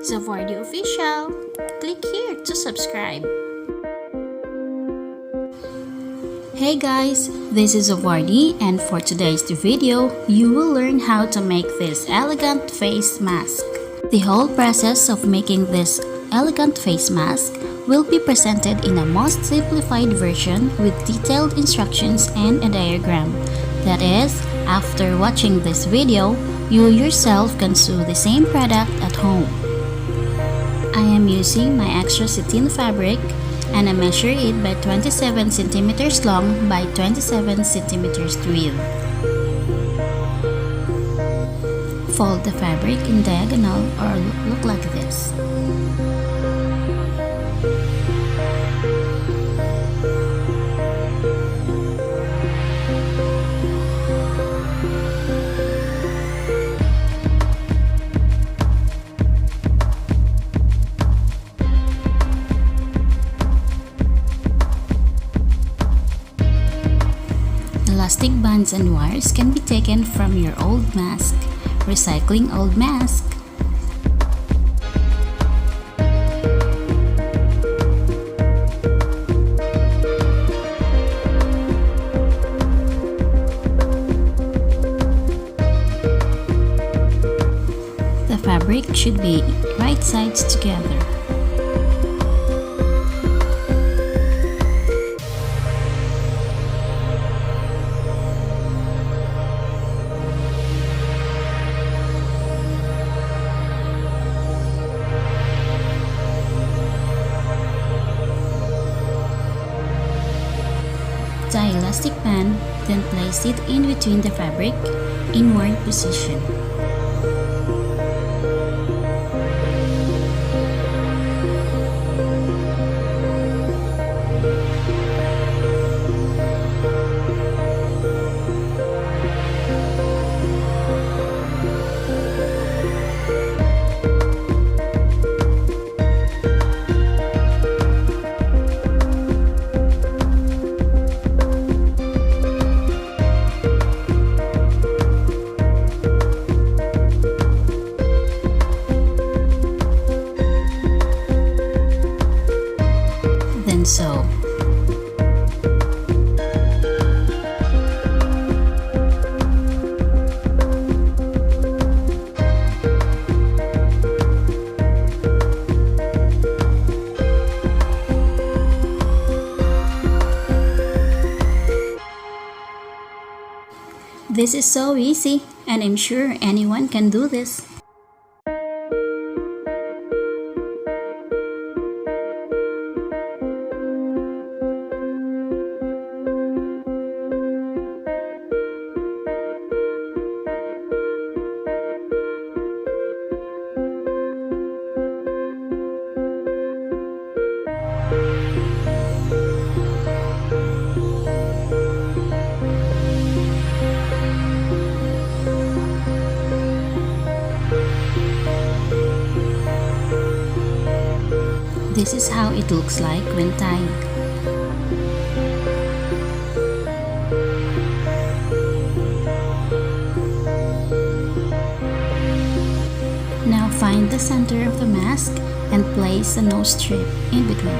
Zavardi Official. Click here to subscribe. Hey guys, this is Zavardi, and for today's video, you will learn how to make this elegant face mask. The whole process of making this elegant face mask will be presented in a most simplified version with detailed instructions and a diagram. That is, after watching this video, you yourself can sew the same product at home. I am using my extra satin fabric and I measure it by 27 centimeters long by 27 centimeters width. Fold the fabric in diagonal or look like this. Elastic bands and wires can be taken from your old mask. Recycling old mask. The fabric should be right sides together. Tie elastic band, then place it in between the fabric, inward position. Then sew. This is so easy, and I'm sure anyone can do this. This is how it looks like when tied. Now find the center of the mask and place a nose strip in between.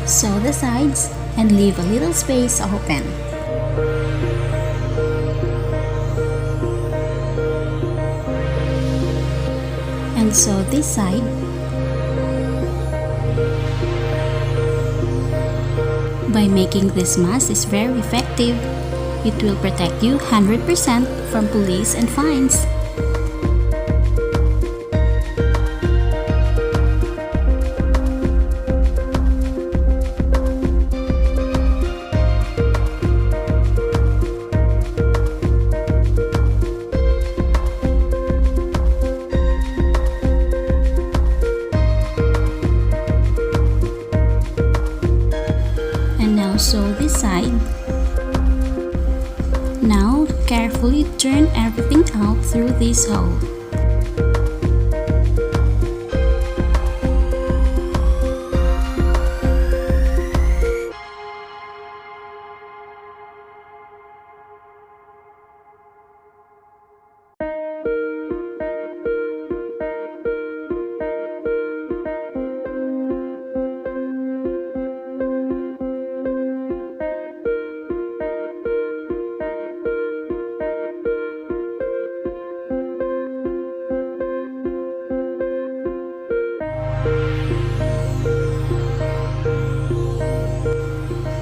Sew the sides and leave a little space open. And sew this side. By making this mask is very effective. It will protect you 100% from police and fines. Sew this side. Now carefully turn everything out through this hole.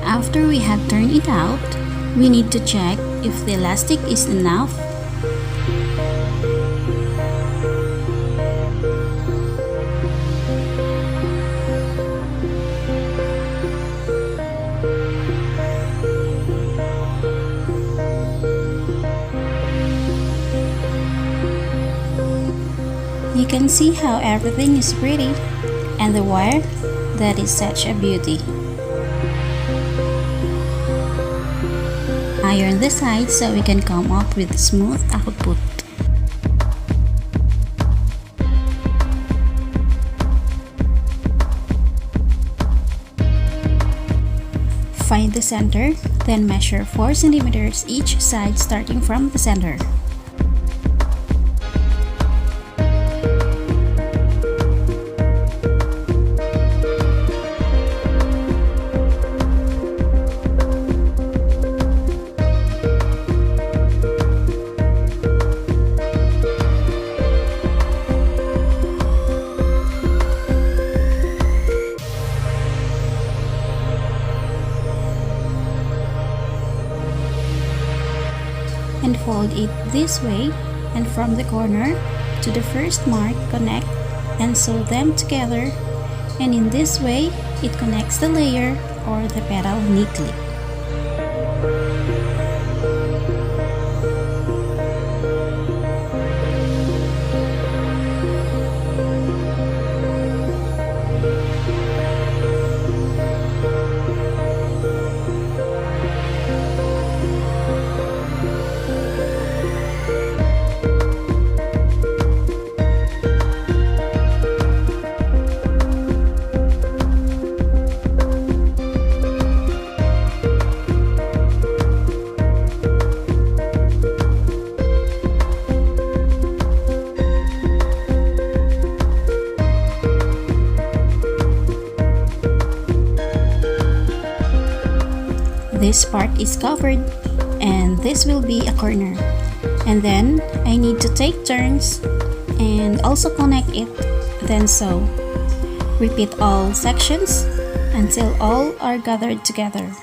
After we have turned it out, we need to check if the elastic is enough. You can see how everything is pretty, and the wire, that is such a beauty. Iron the sides so we can come up with smooth output. Find the center, then measure 4 cm each side starting from the center. And fold it this way, and from the corner to the first mark connect and sew them together, and in this way it connects the layer or the petal neatly. This part is covered, and this will be a corner, and then I need to take turns and also connect it, then sew. Repeat all sections until all are gathered together.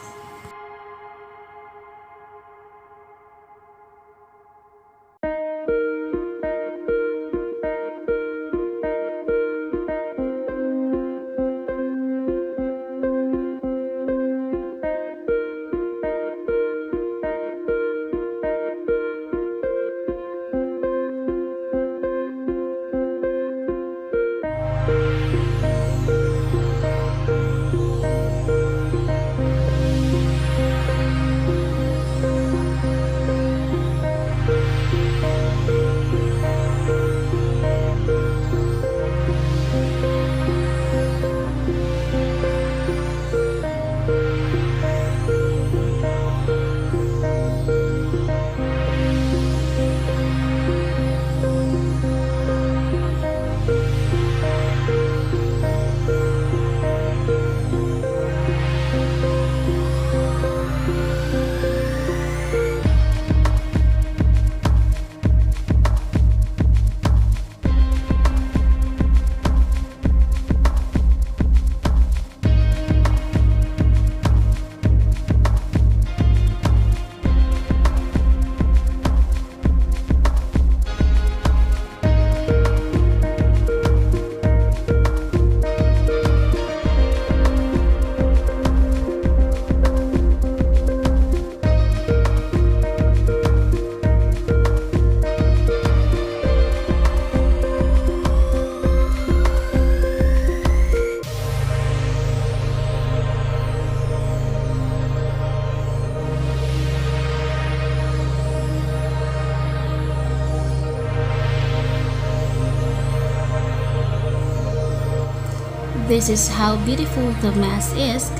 This is how beautiful the mask is.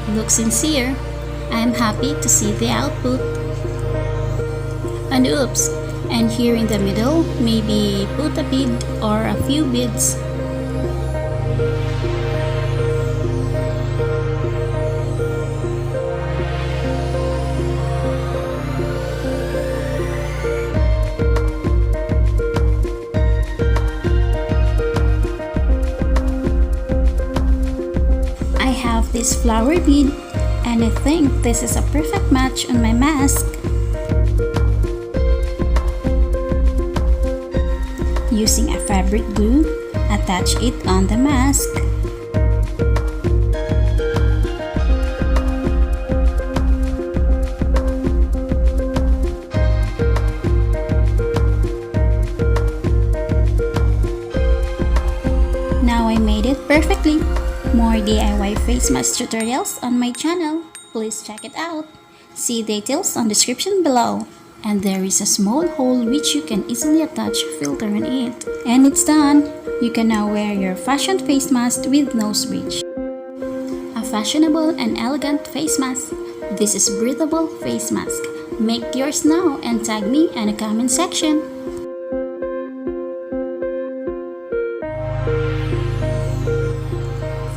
Looks sincere. I'm happy to see the output. And oops, and here in the middle, maybe put a bead or a few beads. This flower bead, and I think this is a perfect match on my mask. Using a fabric glue, attach it on the mask. Now I made it perfectly. More DIY face mask tutorials on my channel. Please check it out. See details on description below. And there is a small hole which you can easily attach filter in it. And it's done! You can now wear your fashion face mask with nose bridge. A fashionable and elegant face mask. This is Breathable face mask. Make yours now and tag me in the comment section.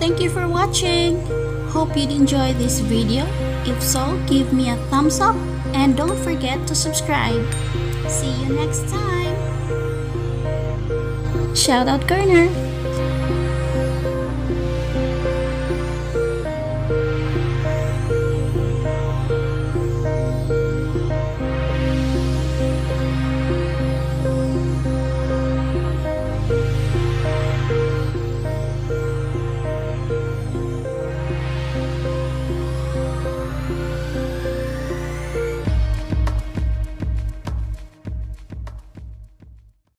Thank you for watching. Hope you'd enjoy this video. If so, give me a thumbs up and don't forget to subscribe. See you next time. Shoutout Corner.